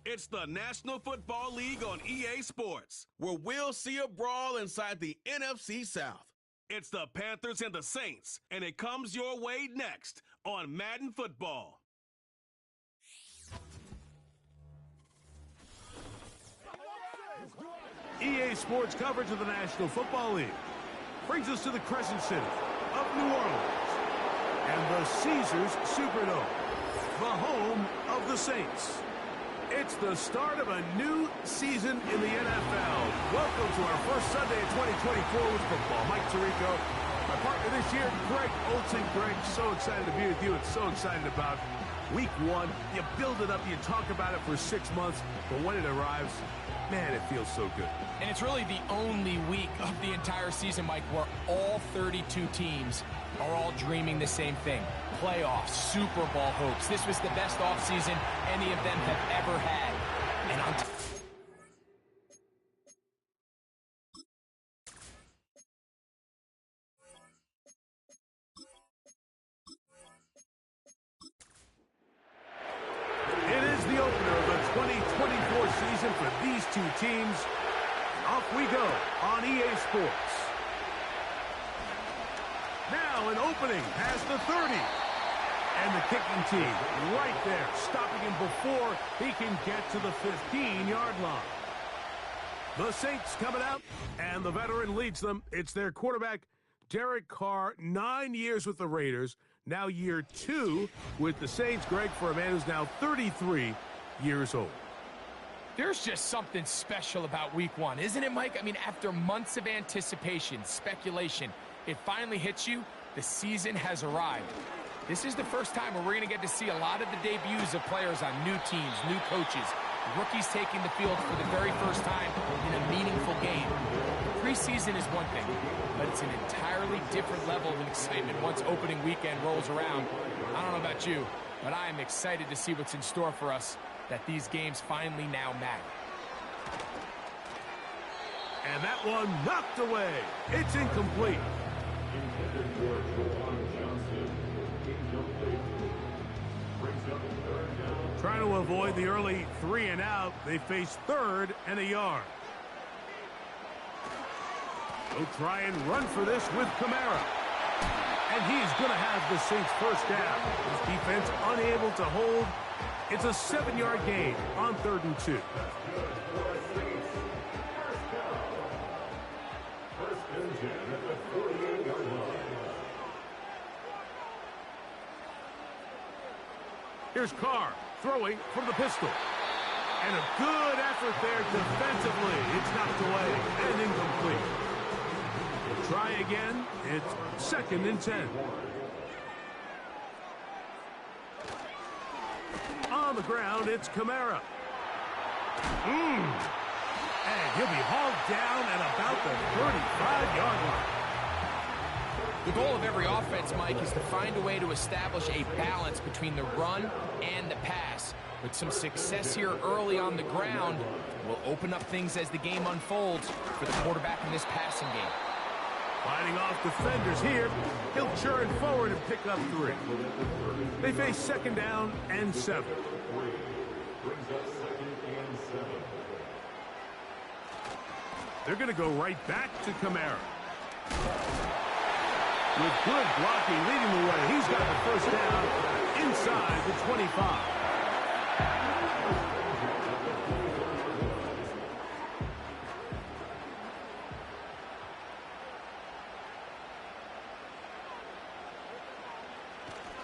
It's the National Football League on EA Sports, where we'll see a brawl inside the NFC South. It's the Panthers and the Saints, and it comes your way next on Madden Football. EA Sports coverage of the National Football League brings us to the Crescent City of New Orleans and the Caesars Superdome, the home of the Saints. It's the start of a new season in the NFL. Welcome to our first Sunday of 2024 with football. Mike Tirico, my partner this year, Greg Olsen. Greg, so excited to be with you and so excited about week one. You build it up, you talk about it for 6 months, but when it arrives, man, it feels so good. And it's really the only week of the entire season, Mike, where all 32 teams are all dreaming the same thing. Playoffs, Super Bowl hopes. This was the best offseason any of them have ever had. And it is the opener of the 2024 season for these two teams. Off we go on EA Sports. Now an opening past the 30. And the kicking team right there, stopping him before he can get to the 15-yard line. The Saints coming out, and the veteran leads them. It's their quarterback, Derek Carr, 9 years with the Raiders, now year 2 with the Saints. Greg, for a man who's now 33 years old. there's just something special about week one, isn't it, Mike? I mean, after months of anticipation, speculation, it finally hits you. The season has arrived. This is the first time where we're going to get to see a lot of the debuts of players on new teams, new coaches, rookies taking the field for the very first time in a meaningful game. Preseason is one thing, but it's an entirely different level of excitement once opening weekend rolls around. I don't know about you, but I am excited to see what's in store for us, that these games finally now matter. And that one knocked away. It's incomplete. Trying to avoid the early 3 and out, they face 3rd and a yard. They'll try and run for this with Kamara. And he's going to have the Saints first down. His defense unable to hold. It's a 7-yard gain on 3rd and 2. Here's Carr throwing from the pistol. And a good effort there defensively. It's knocked away and incomplete. We'll try again. It's 2nd and 10. On the ground, it's Kamara. And he'll be hauled down at about the 35-yard line. The goal of every offense, Mike, is to find a way to establish a balance between the run and the pass. With some success here early on the ground, will open up things as the game unfolds for the quarterback in this passing game. Fighting off defenders here, he'll churn forward and pick up 3. They face 2nd down and 7. They're going to go right back to Kamara. With good blocking leading the way, he's got the first down inside the 25.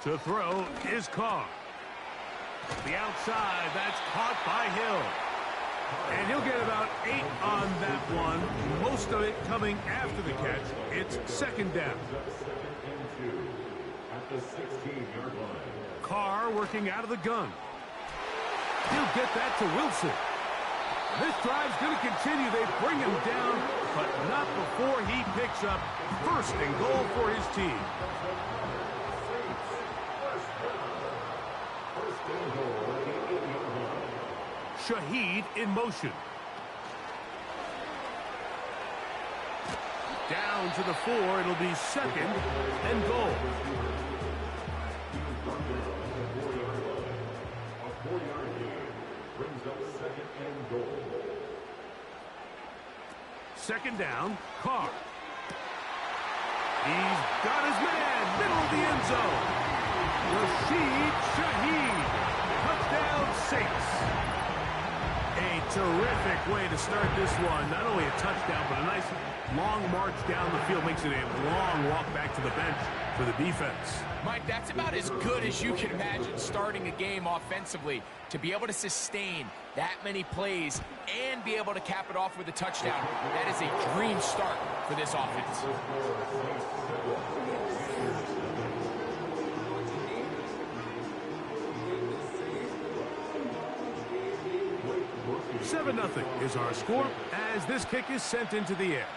To throw is Carr. The outside, that's caught by Hill. And he'll get about 8 on that one. Most of it coming after the catch. It's 2nd down. Carr working out of the gun. He'll get that to Wilson. This drive's going to continue. They bring him down, but not before he picks up 1st and goal for his team. Shaheed in motion. Down to the 4. It'll be 2nd and goal. A 4-yard gain brings up second down, Carr. He's got his man, middle of the end zone. Rashid Shaheed, touchdown Saints. A terrific way to start this one. Not only a touchdown, but a nice long march down the field. Makes it a long walk back to the bench for the defense. Mike, that's about as good as you can imagine starting a game offensively. To be able to sustain that many plays and be able to cap it off with a touchdown, that is a dream start for this offense. 7-0 is our score as this kick is sent into the air.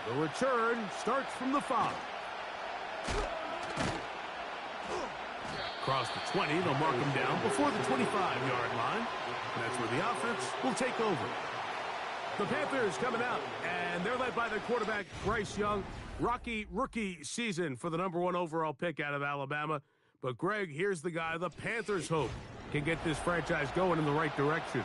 The return starts from the 5. Across the 20, they'll mark him down before the 25-yard line. And that's where the offense will take over. The Panthers coming out, and they're led by their quarterback, Bryce Young. Rocky rookie season for the #1 overall pick out of Alabama. But, Greg, here's the guy the Panthers hope can get this franchise going in the right direction.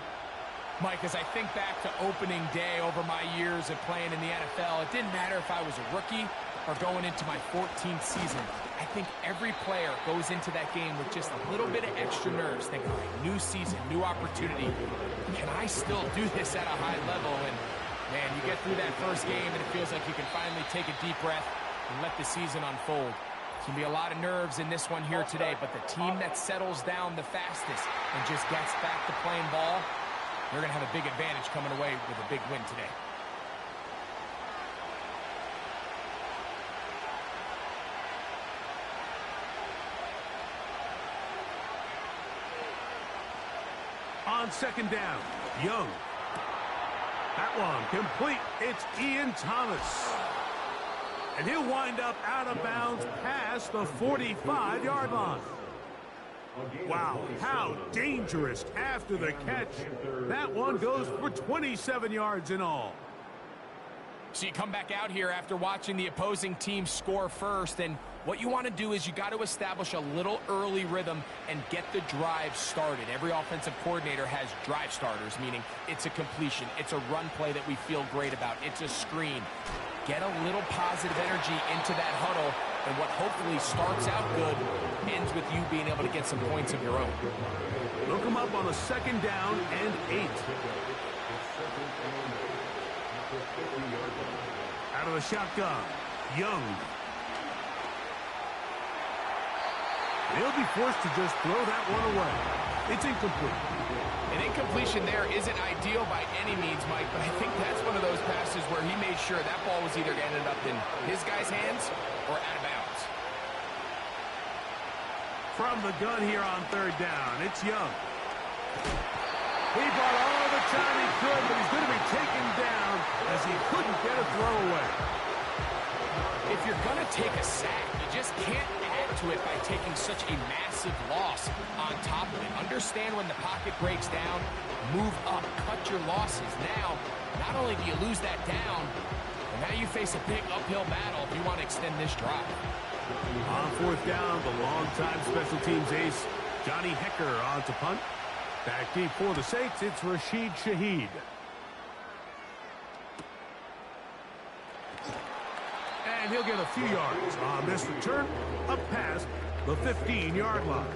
Mike, as I think back to opening day over my years of playing in the NFL, it didn't matter if I was a rookie or going into my 14th season. I think every player goes into that game with just a little bit of extra nerves, thinking, all right, new season, new opportunity. Can I still do this at a high level? And, man, you get through that first game, and it feels like you can finally take a deep breath and let the season unfold. There's going to be a lot of nerves in this one here today, but the team that settles down the fastest and just gets back to playing ball, they're going to have a big advantage coming away with a big win today. On second down, Young. That one complete. It's Ian Thomas. And he'll wind up out of bounds past the 45-yard line. Wow, how dangerous after the catch. That one goes for 27 yards in all. So you come back out here after watching the opposing team score first, and what you want to do is you got to establish a little early rhythm and get the drive started. Every offensive coordinator has drive starters, meaning it's a completion, it's a run play that we feel great about, it's a screen. Get a little positive energy into that huddle, and what hopefully starts out good ends with you being able to get some points of your own. Look them up on a second down and 8. Out of the shotgun, Young. They'll be forced to just throw that one away. It's incomplete. An incompletion there isn't ideal by any means, Mike, but I think that's one of those passes where he made sure that ball was either ended up in his guy's hands or out of bounds. From the gun here on third down, it's Young. He bought all the time he could, but he's going to be taken down as he couldn't get a throw away. If you're going to take a sack, you just can't add to it by taking such a massive loss on top of it. Understand when the pocket breaks down, move up, cut your losses. Now, not only do you lose that down, but now you face a big uphill battle if you want to extend this drive. On fourth down, the longtime special teams ace, Johnny Hecker on to punt. Back deep for the Saints, it's Rashid Shaheed. And he'll get a few yards on this return, up past the 15-yard line.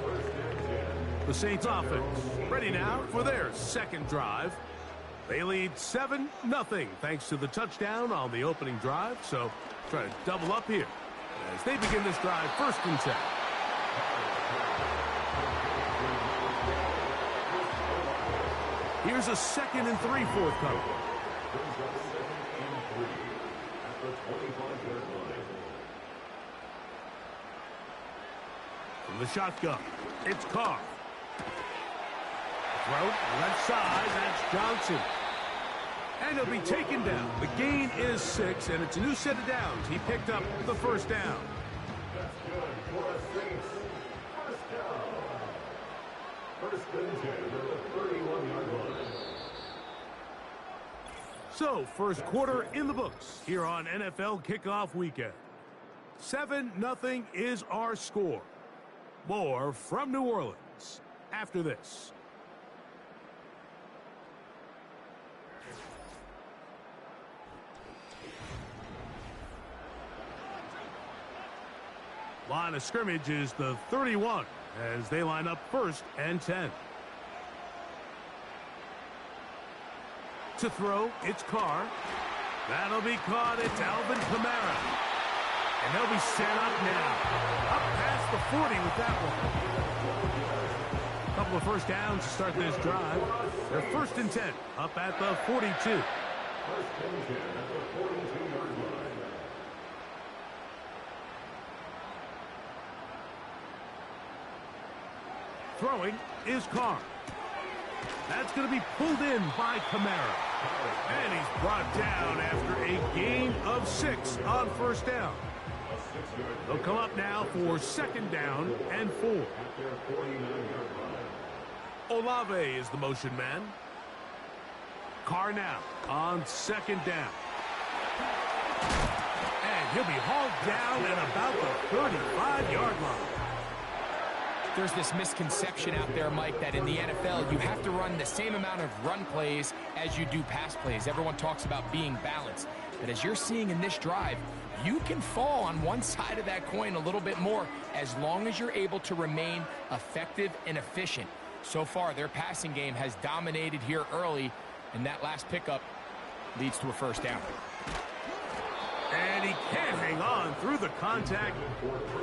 The Saints offense ready now for their second drive. They lead 7-0 thanks to the touchdown on the opening drive. So try to double up here as they begin this drive first and 10. Here's a 2nd and 3 forthcoming. From the shotgun, it's Carr. Throw, left side, that's Johnson. And he'll be taken down. The gain is 6, and it's a new set of downs. He picked up the first down. That's good for a Saints. First down. First and 10 at the 31-yard line. So, first quarter in the books here on NFL Kickoff Weekend. 7-0 is our score. More from New Orleans after this. Line of scrimmage is the 31 as they line up 1st and 10. To throw, it's Carr. That'll be caught. It's Alvin Kamara. And they'll be set up now. Up past the 40 with that one. A couple of first downs to start this drive. They're 1st and 10, up at the 42. 1st and 10 at the 42-yard line. Throwing is Carr. That's going to be pulled in by Kamara. And he's brought down after a gain of 6 on 1st down. They'll come up now for 2nd down and 4. Olave is the motion man. Carr now on 2nd down. And he'll be hauled down at about the 35-yard line. There's this misconception out there, Mike, that in the NFL, you have to run the same amount of run plays as you do pass plays. Everyone talks about being balanced. But as you're seeing in this drive, you can fall on one side of that coin a little bit more as long as you're able to remain effective and efficient. So far, their passing game has dominated here early, and that last pickup leads to a 1st down. And he can't hang on through the contact.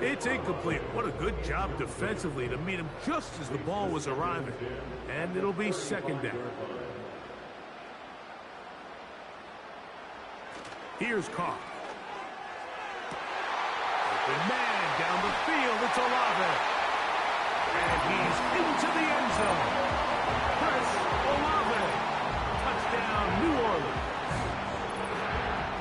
It's incomplete. What a good job defensively to meet him just as the ball was arriving. And it'll be 2nd down. Here's Carr. Open man down the field. It's Olave. And he's into the end zone. Chris Olave. Touchdown, New Orleans.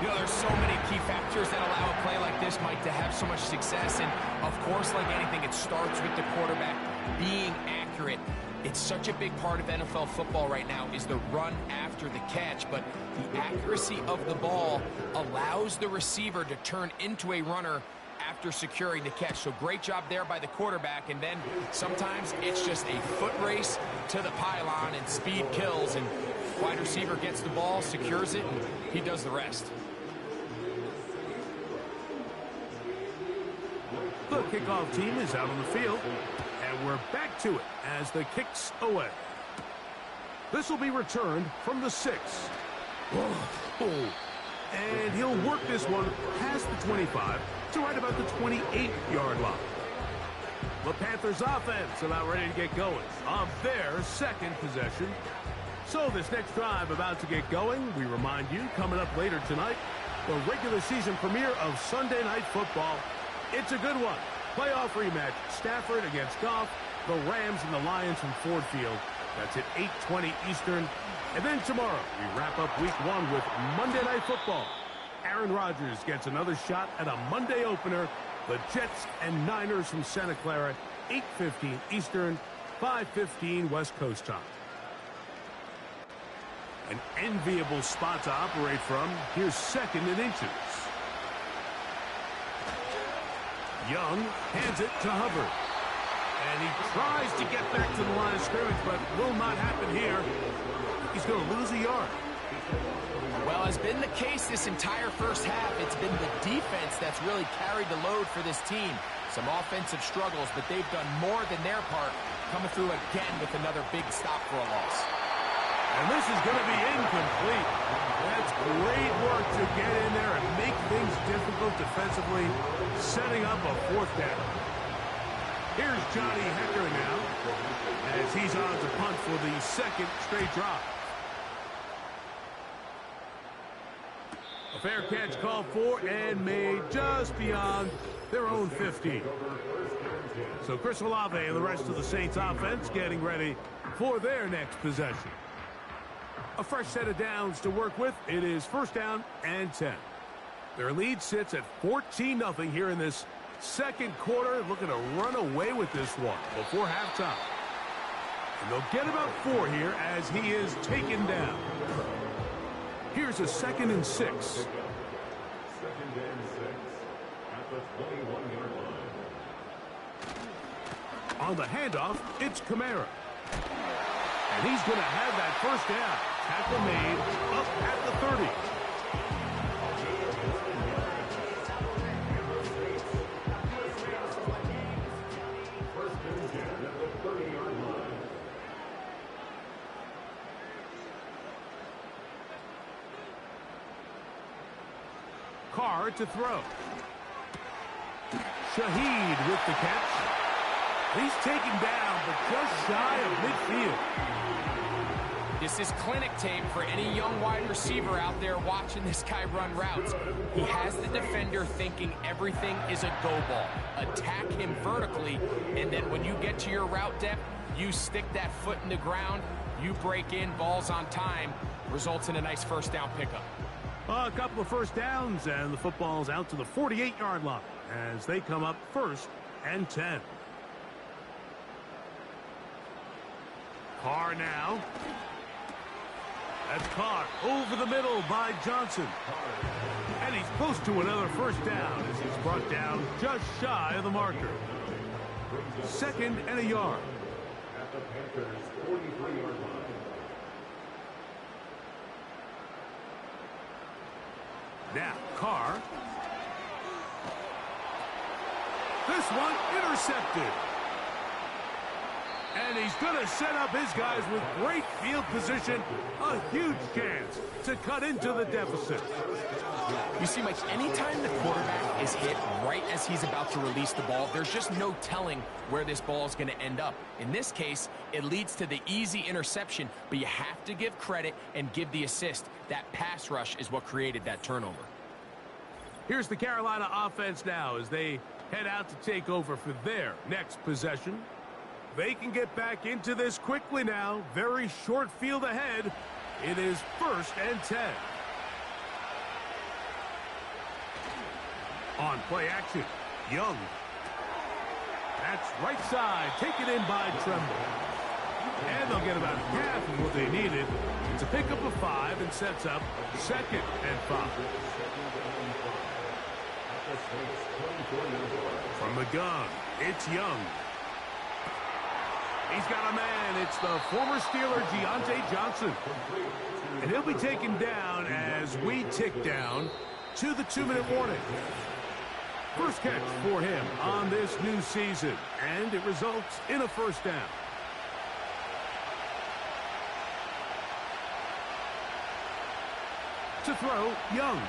You know, there's so many key factors that allow a play like this, Mike, to have so much success. And, of course, like anything, it starts with the quarterback being accurate. It's such a big part of NFL football right now is the run after the catch. But the accuracy of the ball allows the receiver to turn into a runner after securing the catch. So great job there by the quarterback. And then sometimes it's just a foot race to the pylon and speed kills. And wide receiver gets the ball, secures it, and he does the rest. The kickoff team is out on the field, and we're back to it as the kick's away. This will be returned from the 6. And he'll work this one past the 25 to right about the 28-yard line. The Panthers offense about ready to get going on their 2nd possession. So this next drive about to get going, we remind you, coming up later tonight, the regular season premiere of Sunday Night Football. It's a good one. Playoff rematch, Stafford against Goff, the Rams and the Lions from Ford Field. That's at 8:20 Eastern. And then tomorrow, we wrap up Week 1 with Monday Night Football. Aaron Rodgers gets another shot at a Monday opener. The Jets and Niners from Santa Clara, 8:15 Eastern, 5:15 West Coast time. An enviable spot to operate from. Here's 2nd and inches. Young hands it to Hubbard. And he tries to get back to the line of scrimmage, but will not happen here. He's going to lose a yard. Well, has been the case this entire 1st half. It's been the defense that's really carried the load for this team. Some offensive struggles, but they've done more than their part, coming through again with another big stop for a loss. And this is going to be incomplete. That's great work to get in there and make things difficult defensively, setting up a 4th down. Here's Johnny Hecker now, as he's on to punt for the 2nd straight drive. A fair catch called for and made just beyond their own 50. So Chris Olave and the rest of the Saints offense getting ready for their next possession. A fresh set of downs to work with. It is 1st down and 10. Their lead sits at 14-0 here in this 2nd quarter. Looking to run away with this one before halftime. And they'll get about 4 here as he is taken down. Here's a 2nd and 6. 2nd and 6 at the 21-yard line. On the handoff, it's Kamara. And he's going to have that 1st down. Tackle made up at the 30. Carr to throw. Shaheed with the catch. He's taken down, but just shy of midfield. This is clinic tape for any young wide receiver out there watching this guy run routes. He has the defender thinking everything is a go ball. Attack him vertically, and then when you get to your route depth, you stick that foot in the ground, you break in, balls on time, results in a nice first down pickup. A couple of first downs, and the football's out to the 48-yard line as they come up 1st and 10. Carr now. That's caught over the middle by Johnson. And he's close to another first down as he's brought down just shy of the marker. 2nd and a yard. At the Panthers' 43-yard line. Now, Carr. This one intercepted. And he's going to set up his guys with great field position. A huge chance to cut into the deficit. You see, Mike, anytime the quarterback is hit right as he's about to release the ball, there's just no telling where this ball is going to end up. In this case, it leads to the easy interception, but you have to give credit and give the assist. That pass rush is what created that turnover. Here's the Carolina offense now as they head out to take over for their next possession. They can get back into this quickly now. Very short field ahead. It is 1st and 10. On play action, Young. That's right side, taken in by Tremble. And they'll get about half of what they needed. It's a pickup of 5 and sets up 2nd and 5. From the gun, it's Young. He's got a man. It's the former Steeler, Deontay Johnson. And he'll be taken down as we tick down to the 2-minute warning. First catch for him on this new season, and it results in a first down. To throw, Young.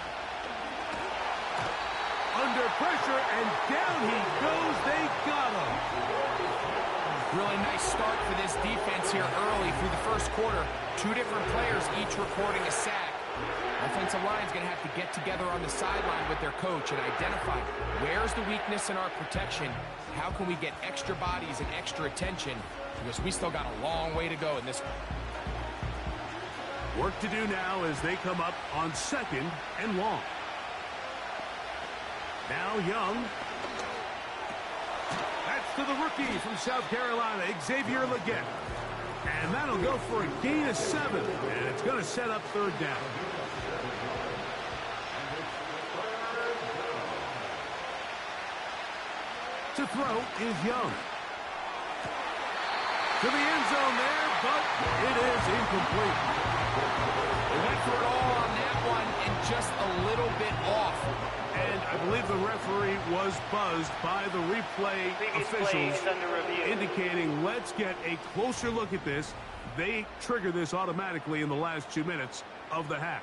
Under pressure, and down he goes. They got him. Really nice start for this defense here early through the first quarter. 2 different players each recording a sack. Offensive line's going to have to get together on the sideline with their coach and identify where's the weakness in our protection. How can we get extra bodies and extra attention? Because we still got a long way to go in this one. Work to do now as they come up on 2nd and long. Now Young. That's to the rookie from South Carolina, Xavier Legette. And that'll go for a gain of 7. And it's going to set up 3rd down. To throw is Young. To the end zone there, but it is incomplete. They went for it all on that one and just a little bit off. And I believe the referee was buzzed by the replay officials indicating let's get a closer look at this. They trigger this automatically in the last 2 minutes of the half.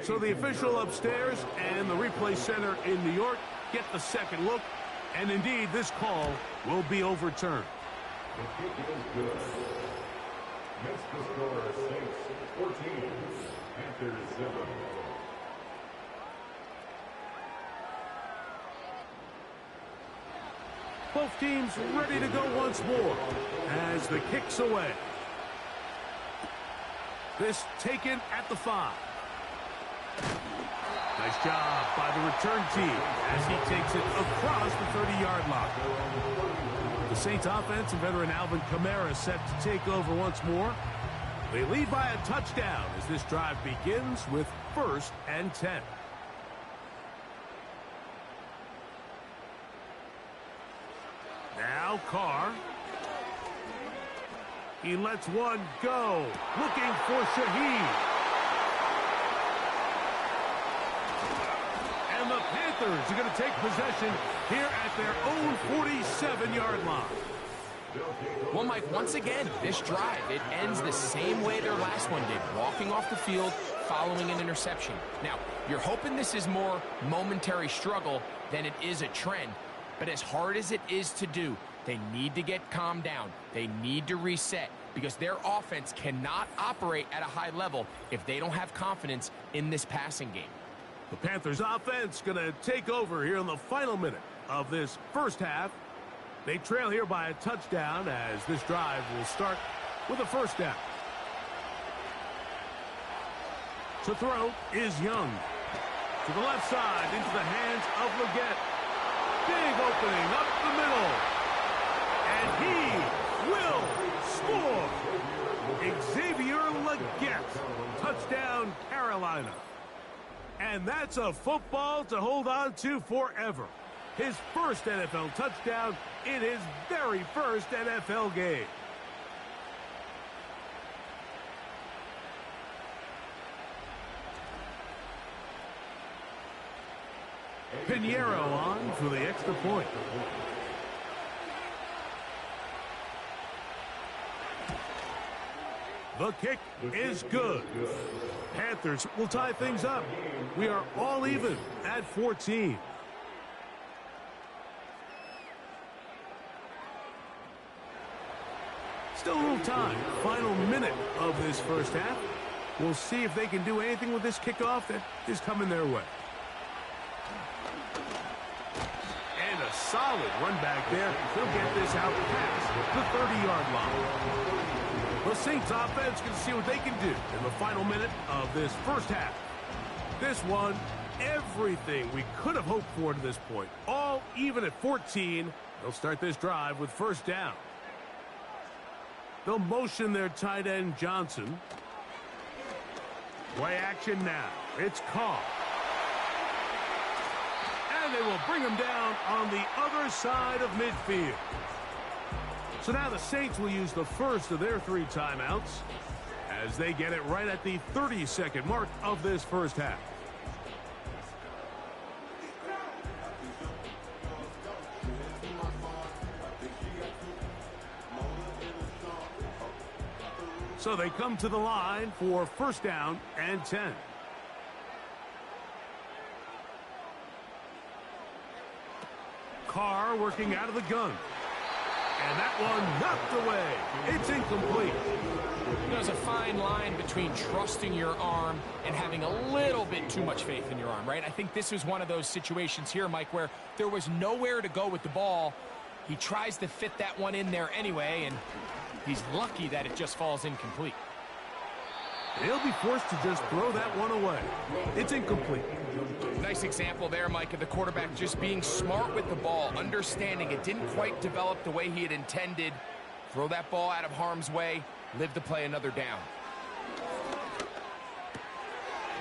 So the official upstairs and the replay center in New York get the second look. And indeed, this call will be overturned. The kick is good. Makes the score Saints 14, Panthers 7. Both teams ready to go once more as the kick's away. This taken at the 5. Nice job by the return team as he takes it across the 30-yard line. The Saints offense and veteran Alvin Kamara set to take over once more. They lead by a touchdown as this drive begins with 1st and 10. Now Carr. He lets one go. Looking for Shaheed. And the Panthers Panthers are going to take possession here at their own 47-yard line. Well, Mike, once again, this drive, it ends the same way their last one did, walking off the field, following an interception. Now, you're hoping this is more momentary struggle than it is a trend, but as hard as it is to do, they need to get calmed down. They need to reset because their offense cannot operate at a high level if they don't have confidence in this passing game. The Panthers offense going to take over here in the final minute of this first half. They trail here by a touchdown as this drive will start with a first down. To throw is Young. To the left side into the hands of Leggett. Big opening up the middle. And he will score. Xavier Leggett. Touchdown, Carolina. And that's a football to hold on to forever. His first NFL touchdown in his very first NFL game. Pinheiro on for the extra point. The kick is good. Panthers will tie things up. We are all even at 14. Still a little time. Final minute of this first half. We'll see if they can do anything with this kickoff that is coming their way. And a solid run back there. He'll get this out past the 30-yard line. The Saints offense can see what they can do in the final minute of this first half. This one, everything we could have hoped for to this point. All even at 14. They'll start this drive with first down. They'll motion their tight end Johnson. Play action now. It's Carr. And they will bring him down on the other side of midfield. So now the Saints will use the first of their 3 timeouts as they get it right at the 30-second mark of this first half. So they come to the line for first down and 10. Carr working out of the gun. And that one knocked away. It's incomplete. There's a fine line between trusting your arm and having a little bit too much faith in your arm, right? I think this was one of those situations here, Mike, where there was nowhere to go with the ball. He tries to fit that one in there anyway, and he's lucky that it just falls incomplete. He'll be forced to just throw that one away. It's incomplete. Nice example there, Mike, of the quarterback just being smart with the ball, understanding it didn't quite develop the way he had intended. Throw that ball out of harm's way, live to play another down.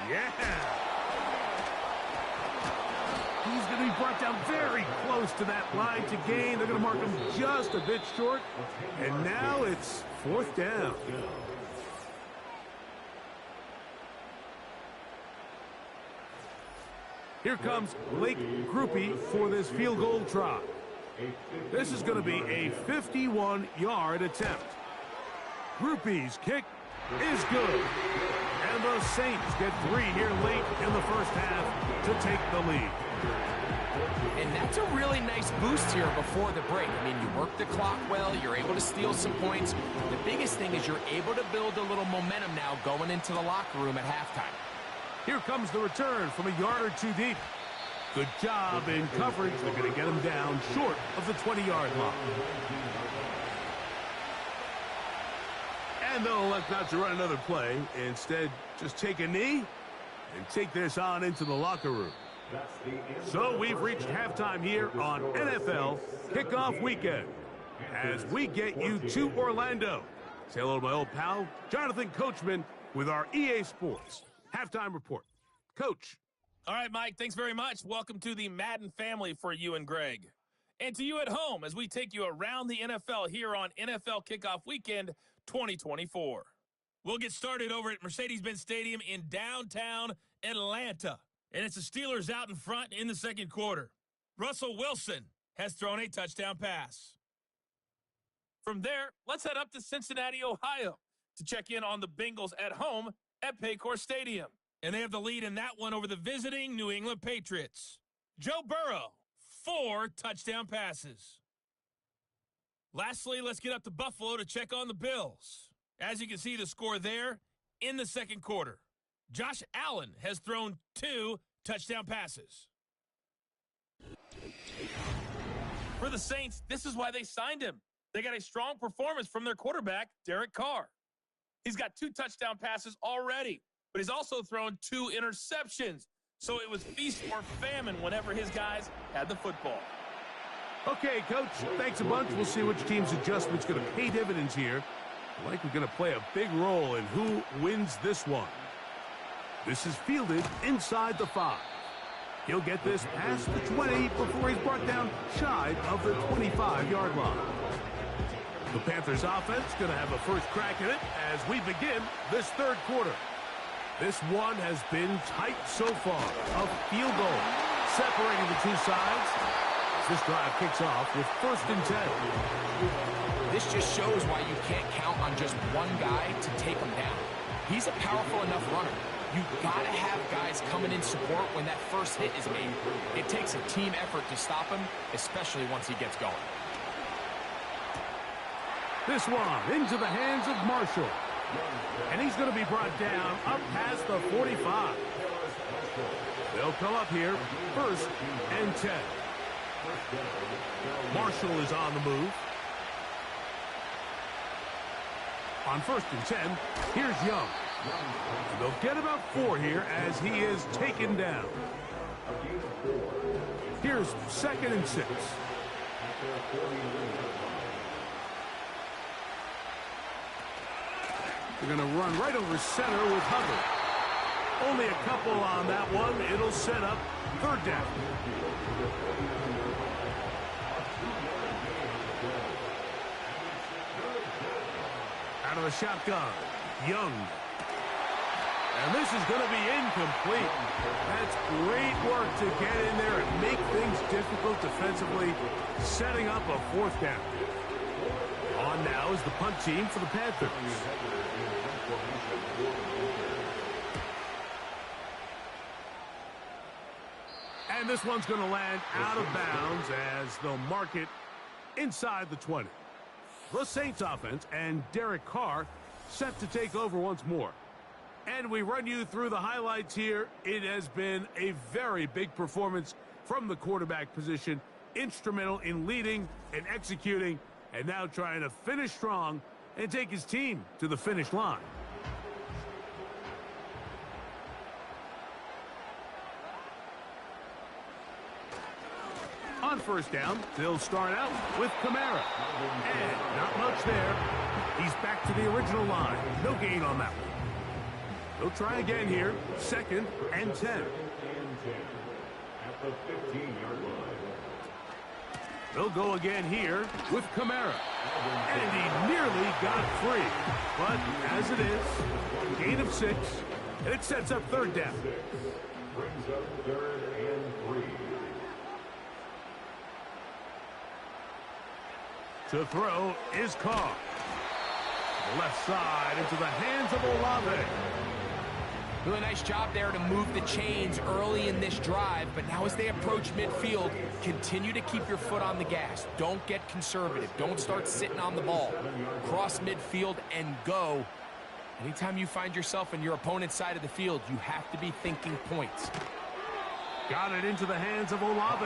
Yeah. He's going to be brought down very close to that line to gain. They're going to mark him just a bit short. And now it's fourth down. Here comes Blake Grupe for this field goal try. This is going to be a 51-yard attempt. Grupe's kick is good. And the Saints get 3 here late in the first half to take the lead. And that's a really nice boost here before the break. I mean, you work the clock well, you're able to steal some points. The biggest thing is you're able to build a little momentum now going into the locker room at halftime. Here comes the return from a yard or 2 deep. Good job in coverage. They're going to get him down short of the 20-yard line. And they'll elect not to run another play. Instead, just take a knee and take this on into the locker room. So we've reached halftime here on NFL Kickoff Weekend as we get you to Orlando. Say hello to my old pal, Jonathan Coachman, with our EA Sports Halftime Report. Coach. All right, Mike, thanks very much. Welcome to the Madden family for you and Greg. And to you at home as we take you around the NFL here on NFL Kickoff Weekend 2024. We'll get started over at Mercedes-Benz Stadium in downtown Atlanta. And it's the Steelers out in front in the second quarter. Russell Wilson has thrown a touchdown pass. From there, let's head up to Cincinnati, Ohio to check in on the Bengals at home at Paycor Stadium. And they have the lead in that one over the visiting New England Patriots. Joe Burrow, 4 touchdown passes. Lastly, let's get up to Buffalo to check on the Bills. As you can see the score there in the second quarter. Josh Allen has thrown 2 touchdown passes. For the Saints, this is why they signed him. They got a strong performance from their quarterback, Derek Carr. He's got 2 touchdown passes already, but he's also thrown 2 interceptions. So it was feast or famine whenever his guys had the football. Okay, Coach, thanks a bunch. We'll see which team's adjustment's going to pay dividends here. Likely going to play a big role in who wins this one. This is fielded inside the 5. He'll get this past the 20 before he's brought down shy of the 25-yard line. The Panthers offense going to have a first crack at it as we begin this third quarter. This one has been tight so far. A field goal separating the two sides. This drive kicks off with 1st and 10. This just shows why you can't count on just one guy to take him down. He's a powerful enough runner. You've got to have guys coming in support when that first hit is made. It takes a team effort to stop him, especially once he gets going. This one into the hands of Marshall. And he's going to be brought down up past the 45. They'll come up here, 1st and 10. Marshall is on the move. On 1st and 10, here's Young. And they'll get about 4 here as he is taken down. Here's 2nd and 6. They're going to run right over center with Hubbard. Only a couple on that one. It'll set up 3rd down. Out of the shotgun, Young. And this is going to be incomplete. That's great work to get in there and make things difficult defensively, setting up a 4th down. On now is the punt team for the Panthers. And this one's going to land out of bounds as they'll mark it inside the 20. The Saints offense and Derek Carr set to take over once more. And we run you through the highlights here. It has been a very big performance from the quarterback position. Instrumental in leading and executing, and now trying to finish strong and take his team to the finish line. On 1st down, they'll start out with Kamara. And not much there. He's back to the original line. No gain on that one. They'll try again here. 2nd and 10. At the 15-yard line. They'll go again here with Kamara. And he nearly got free. But as it is, gain of 6. And it sets up 3rd down. Brings up 3rd and 3. To throw is Carr. The left side into the hands of Olave. Really nice job there to move the chains early in this drive, but now as they approach midfield, continue to keep your foot on the gas. Don't get conservative. Don't start sitting on the ball. Cross midfield and go. Anytime you find yourself in your opponent's side of the field, you have to be thinking points. Got it into the hands of Olave.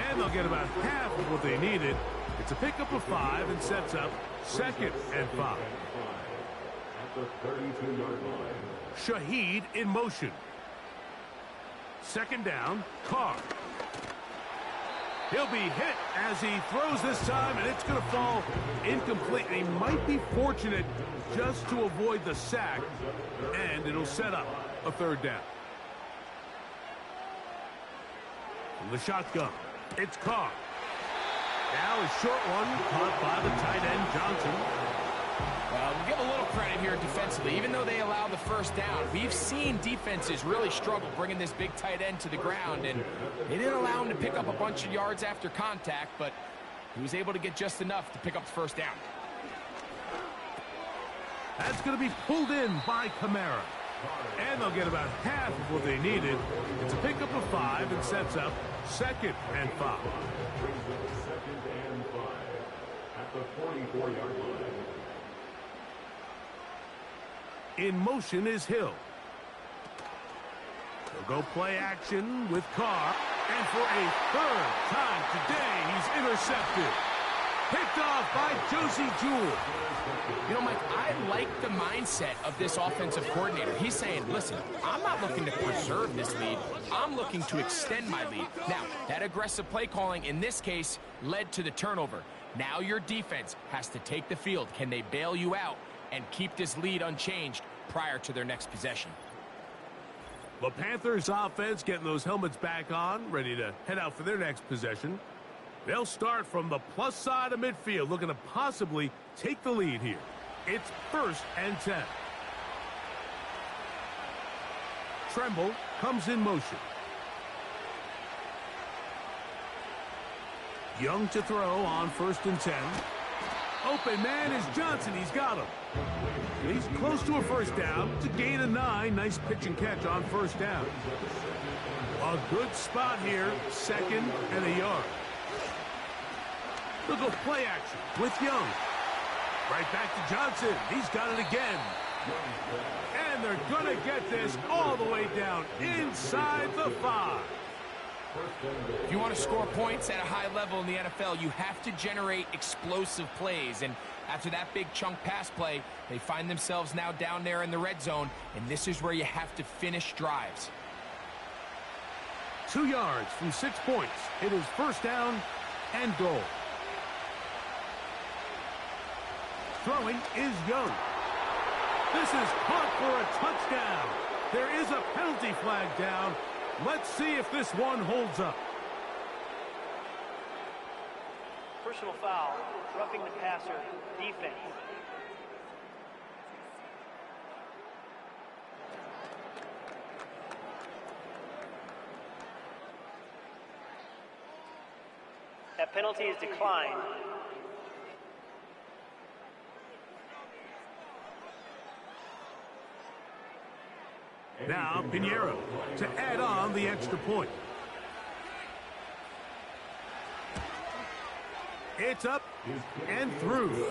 And they'll get about half of what they needed. It's a pickup of 5 and sets up 2nd and 5. At the 32-yard line. Shaheed in motion. 2nd down, Carr. He'll be hit as he throws this time, and it's going to fall incomplete. He might be fortunate just to avoid the sack, and it'll set up a 3rd down. From the shotgun, it's Carr. Now a short one caught by the tight end Johnson. Well, we'll give a little credit here defensively. Even though they allow the first down, we've seen defenses really struggle bringing this big tight end to the ground, and they didn't allow him to pick up a bunch of yards after contact, but he was able to get just enough to pick up the first down. That's going to be pulled in by Kamara. And they'll get about half of what they needed. It's a pickup of 5 and sets up 2nd and 5. Second and 5 at the 44-yard line. In motion is Hill. They'll go play action with Carr. And for a 3rd time today, he's intercepted. Picked off by Josie Jewell. You know, Mike, I like the mindset of this offensive coordinator. He's saying, listen, I'm not looking to preserve this lead. I'm looking to extend my lead. Now, that aggressive play calling in this case led to the turnover. Now your defense has to take the field. Can they bail you out and keep this lead unchanged prior to their next possession? The Panthers offense getting those helmets back on, ready to head out for their next possession. They'll start from the plus side of midfield, looking to possibly take the lead here. It's 1st and 10. Tremble comes in motion. Young to throw on 1st and 10. Open man is Johnson. He's got him. He's close to a first down to gain a 9. Nice pitch and catch on 1st down. A good spot here, 2nd and a yard. They'll go play action with Young. Right back to Johnson. He's got it again. And they're going to get this all the way down inside the 5. If you want to score points at a high level in the NFL, you have to generate explosive plays. And after that big chunk pass play, they find themselves now down there in the red zone. And this is where you have to finish drives. 2 yards from 6 points. It is 1st down and goal. Throwing is Young. This is caught for a touchdown. There is a penalty flag down. Let's see if this one holds up. Personal foul, roughing the passer, defense. That penalty is declined. Now Pinheiro to add on the extra point. It's up and through.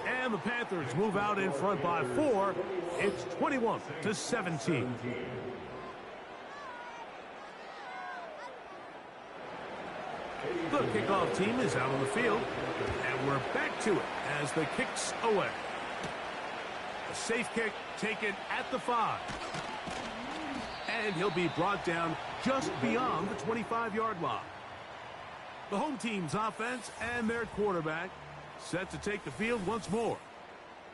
And the Panthers move out in front by 4. It's 21-17. The kickoff team is out on the field. And we're back to it as the kick's away. A safe kick taken at the 5. And he'll be brought down just beyond the 25-yard line. The home team's offense and their quarterback set to take the field once more.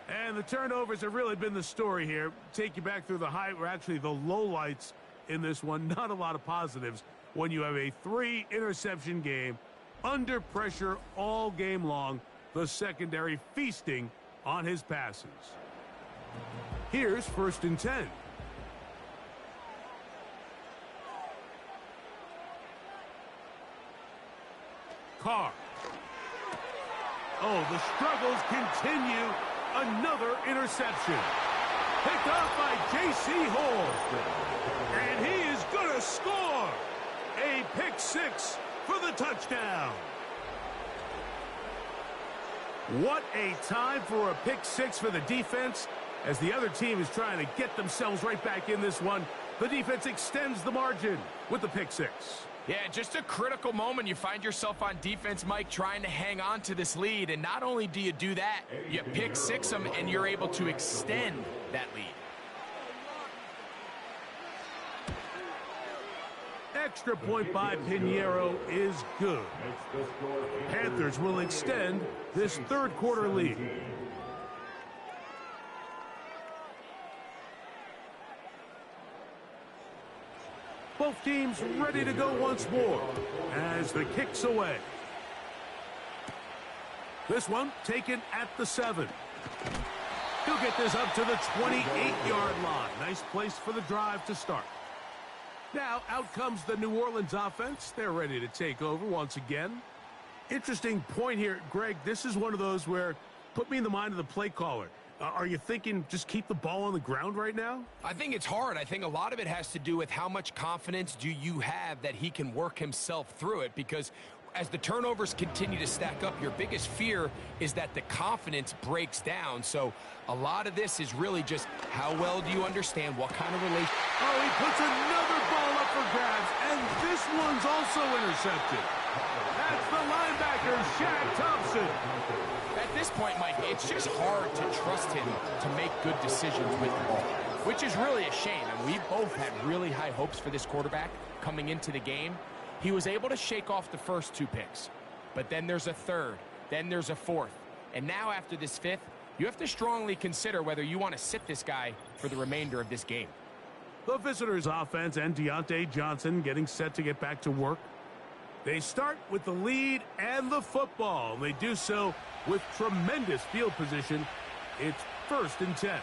And the turnovers have really been the story here. Take you back through the actually the lowlights in this one. Not a lot of positives when you have a 3-interception game under pressure all game long. The secondary feasting on his passes. Here's 1st and 10. Carr. Oh, the struggles continue. Another interception. Picked off by J.C. Hall. And he is going to score. A pick 6 for the touchdown. What a time for a pick 6 for the defense as the other team is trying to get themselves right back in this one. The defense extends the margin with the pick 6. Yeah, just a critical moment. You find yourself on defense, Mike, trying to hang on to this lead. And not only do you do that, you pick 6 them, and you're able to extend that lead. Extra point by Pinheiro is good. Panthers will extend this 3rd quarter lead. Both teams ready to go once more as the kick's away. This one taken at the 7. He'll get this up to the 28-yard line. Nice place for the drive to start. Now, out comes the New Orleans offense. They're ready to take over once again. Interesting point here, Greg. This is one of those where, put me in the mind of the play caller. Are you thinking just keep the ball on the ground right now? I think it's hard. I think a lot of it has to do with how much confidence do you have that he can work himself through it, because as the turnovers continue to stack up, your biggest fear is that the confidence breaks down. So a lot of this is really just how well do you understand what kind of relation. Oh, he puts another ball up for grabs, and this one's also intercepted. That's the linebacker, Shaq Thompson. At this point, Mike, it's just hard to trust him to make good decisions with the ball, which is really a shame. And we both had really high hopes for this quarterback coming into the game. He was able to shake off the first 2 picks, but then there's a third, then there's a fourth. And now after this fifth, you have to strongly consider whether you want to sit this guy for the remainder of this game. The visitors' offense and Deontay Johnson getting set to get back to work. They start with the lead and the football. They do so with tremendous field position. It's 1st and 10.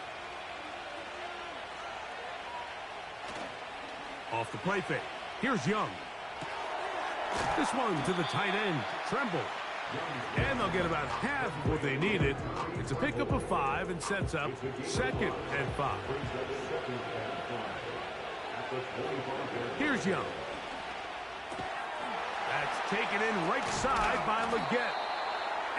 Off the play fake. Here's Young. This one to the tight end, Tremble. And they'll get about half of what they needed. It's a pickup of 5 and sets up 2nd and 5. Here's Young. That's taken in right side by Leggett.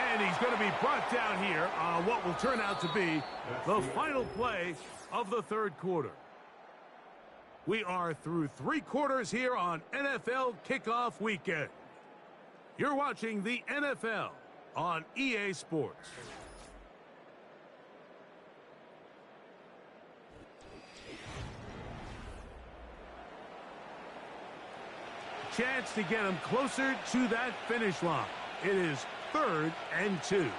And he's going to be brought down here on what will turn out to be the final play of the 3rd quarter. We are through 3 quarters here on NFL Kickoff Weekend. You're watching the NFL on EA Sports. Chance to get him closer to that finish line. It is 3rd and 2.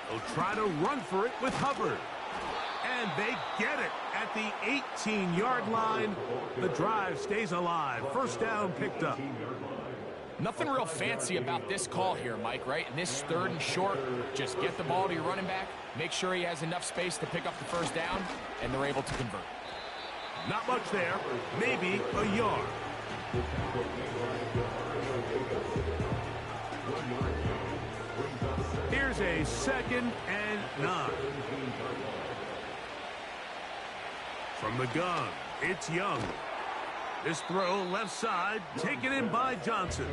They'll try to run for it with Hubbard. And they get it at the 18-yard line. The drive stays alive. 1st down picked up. Nothing real fancy about this call here, Mike, right? In this 3rd and short, just get the ball to your running back, make sure he has enough space to pick up the 1st down, and they're able to convert. Not much there. Maybe a yard. Here's a 2nd and 9. From the gun, it's Young. This throw left side, taken in by Johnson.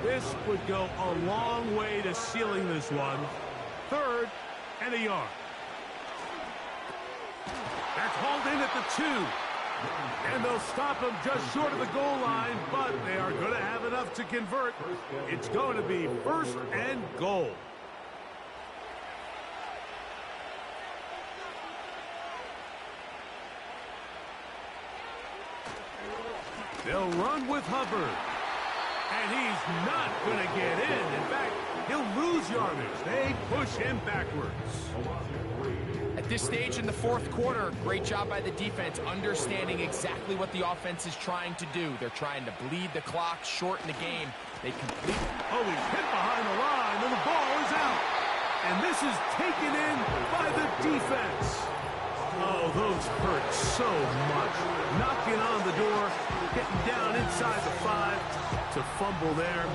This would go a long way to sealing this one. 3rd and a yard. That's hauled in at the 2. And they'll stop him just short of the goal line, but they are going to have enough to convert. It's going to be 1st and goal. They'll run with Hubbard. And he's not going to get in. In fact, he'll lose yardage. They push him backwards. At this stage in the 4th quarter, great job by the defense, understanding exactly what the offense is trying to do. They're trying to bleed the clock, shorten the game. They complete. Oh, he's hit behind the line, and the ball is out. And this is taken in by the defense. Oh, those hurt so much. Knocking on the door, getting down inside the 5 to fumble there.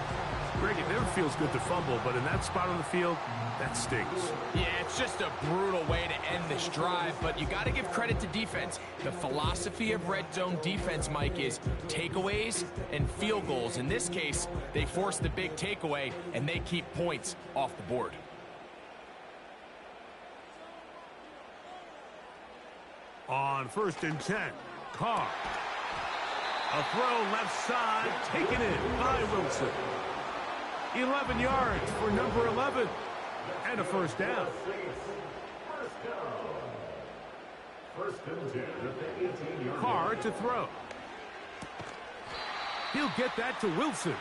Greg, it never feels good to fumble, but in that spot on the field, that stings. Yeah, it's just a brutal way to end this drive, but you got to give credit to defense. The philosophy of red zone defense, Mike, is takeaways and field goals. In this case, they force the big takeaway, and they keep points off the board. On 1st and 10, Carr. A throw left side, taken in by Wilson. 11 yards for number 11. And a 1st down. 1st and 10 at the 18-yard. Carr to throw. He'll get that to Wilson.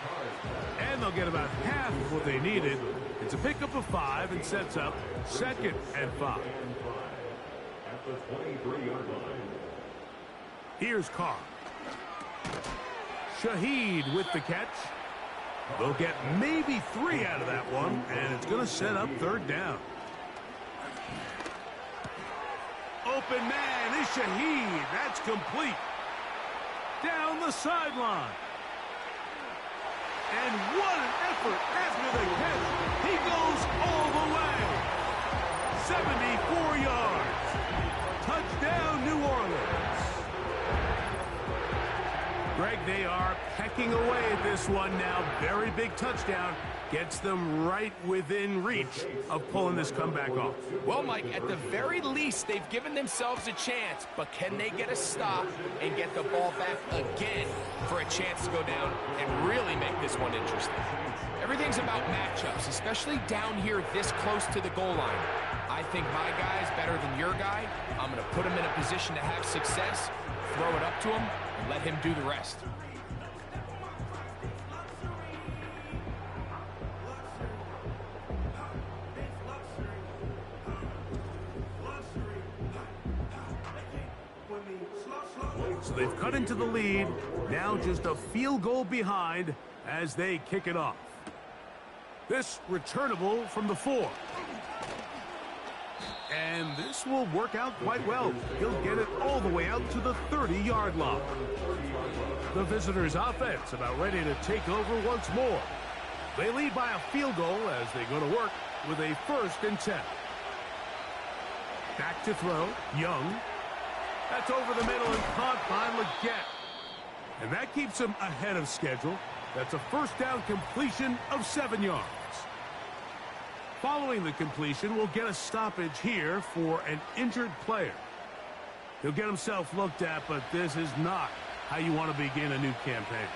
And they'll get about half of what they needed. It's a pickup of 5 and sets up 2nd and 5. At the 23-yard line. Here's Carr. Shaheed with the catch. They'll get maybe 3 out of that one, and it's going to set up third down. Open man is Shaheed. That's complete. Down the sideline. And what an effort after the catch. He goes all the way. 74 yards. Touchdown, New Orleans. Greg, they are pecking away at this one now. Very big touchdown. Gets them right within reach of pulling this comeback off. Well, Mike, at the very least, they've given themselves a chance, but can they get a stop and get the ball back again for a chance to go down and really make this one interesting? Everything's about matchups, especially down here this close to the goal line. I think my guy's better than your guy. I'm going to put him in a position to have success, throw it up to him, and let him do the rest. So they've cut into the lead. Now just a field goal behind as they kick it off. This returnable from the 4. And this will work out quite well. He'll get it all the way out to the 30-yard line. The visitors' offense about ready to take over once more. They lead by a field goal as they go to work with a 1st and 10. Back to throw. Young. That's over the middle and caught by Leggett. And that keeps him ahead of schedule. That's a 1st down completion of 7 yards. Following the completion, we'll get a stoppage here for an injured player. He'll get himself looked at, but this is not how you want to begin a new campaign.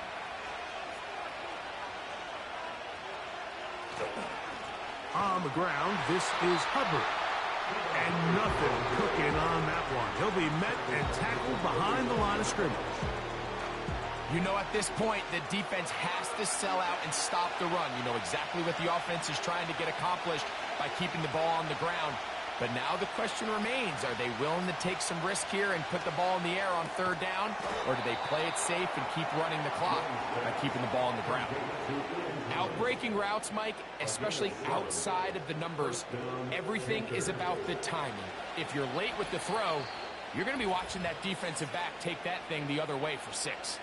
On the ground, this is Hubbard. And nothing cooking on that one. He'll be met and tackled behind the line of scrimmage. You know, at this point, the defense has to sell out and stop the run. You know exactly what the offense is trying to get accomplished by keeping the ball on the ground. But now the question remains, are they willing to take some risk here and put the ball in the air on 3rd down? Or do they play it safe and keep running the clock by keeping the ball on the ground? Outbreaking routes, Mike, especially outside of the numbers, everything is about the timing. If you're late with the throw, you're going to be watching that defensive back take that thing the other way for 6.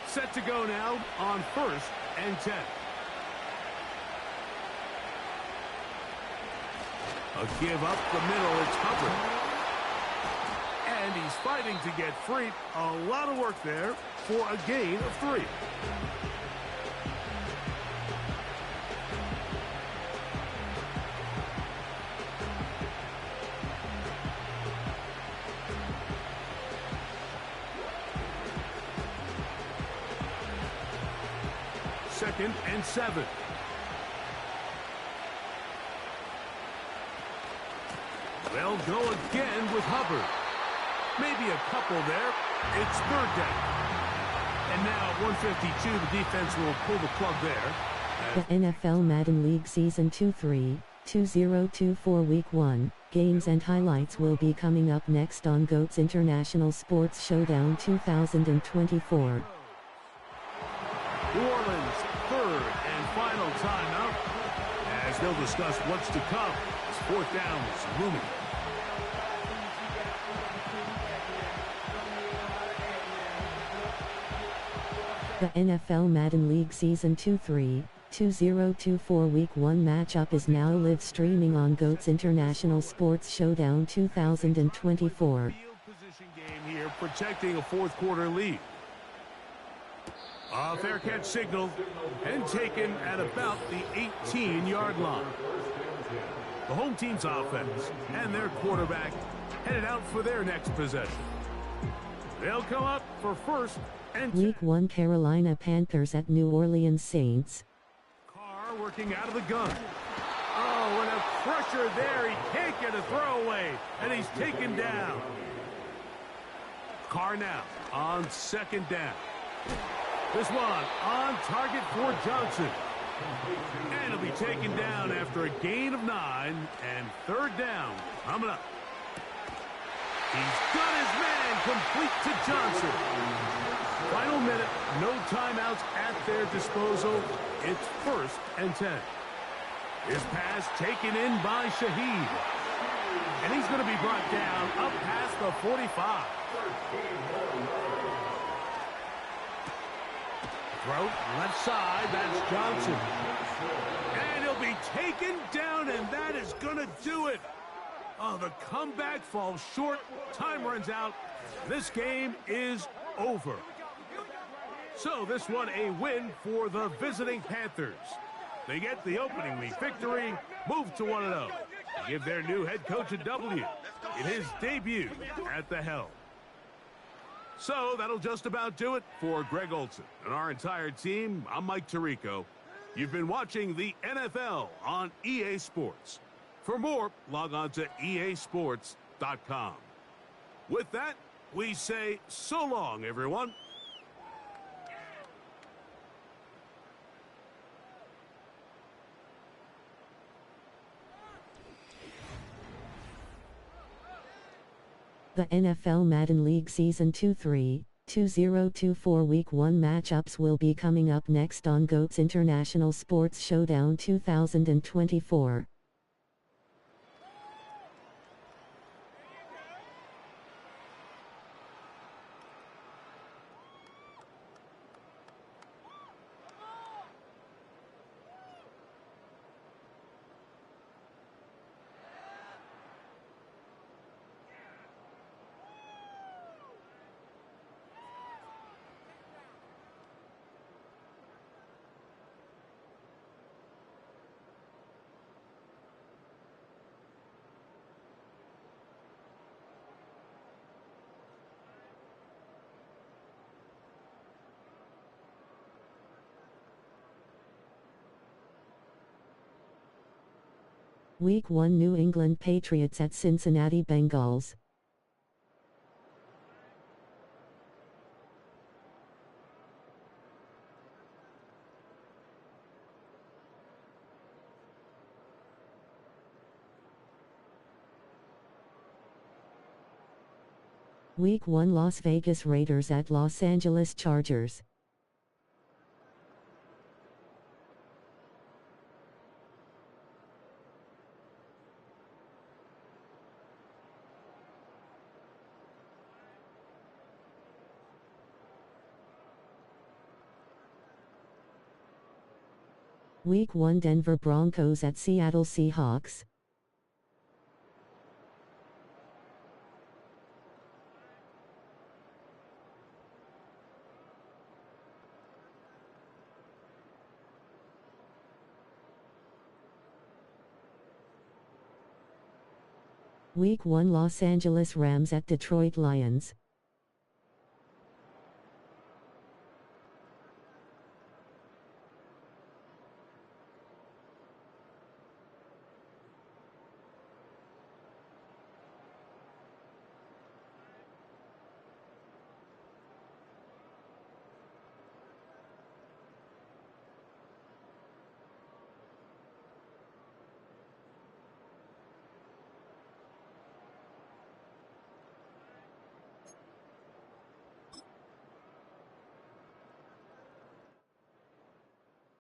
Set to go now on 1st and 10. A give up the middle, it's Hubbard. And he's fighting to get free. A lot of work there for a gain of 3. Second and 7. They'll go again with Hubbard. Maybe a couple there. It's 3rd down. And now at 152, the defense will pull the plug there. The NFL Madden League Season 2-3, 2024 Week 1, games and highlights will be coming up next on GOAT's International Sports Showdown 2024. New Orleans' 3rd and final timeout. As they'll discuss what's to come as 4th down is looming. The NFL Madden League Season 2-3, 2024 Week 1 matchup is now live streaming on GOAT's International Sports Showdown 2024. Field position game here, protecting a 4th quarter lead. A fair catch signaled and taken at about the 18-yard line. The home team's offense and their quarterback headed out for their next possession. They'll come up for 1st and 10. Week 1 Carolina Panthers at New Orleans Saints. Carr working out of the gun. Oh, and a pressure there. He can't get a throwaway, and he's taken down. Carr now on 2nd down. This one on target for Johnson. And he'll be taken down after a gain of 9 and 3rd down coming up. He's got his man complete to Johnson. Final minute, no timeouts at their disposal. It's 1st and 10. His pass taken in by Shaheed. And he's going to be brought down up past the 45. Throw, left side, that's Johnson. And he'll be taken down, and that is going to do it. Oh, the comeback falls short. Time runs out. This game is over. So this one a win for the visiting Panthers. They get the opening week victory, move to 1-0, give their new head coach a W in his debut at the helm. So that'll just about do it for Greg Olson and our entire team. I'm Mike Tirico. You've been watching the NFL on EA Sports. For more, log on to easports.com. With that, we say so long, everyone. The NFL Madden League Season 2-3, 2024 Week 1 matchups will be coming up next on GOAT's International Sports Showdown 2024. Week 1 New England Patriots at Cincinnati Bengals. Week 1 Las Vegas Raiders at Los Angeles Chargers. Week 1 Denver Broncos at Seattle Seahawks. Week 1 Los Angeles Rams at Detroit Lions.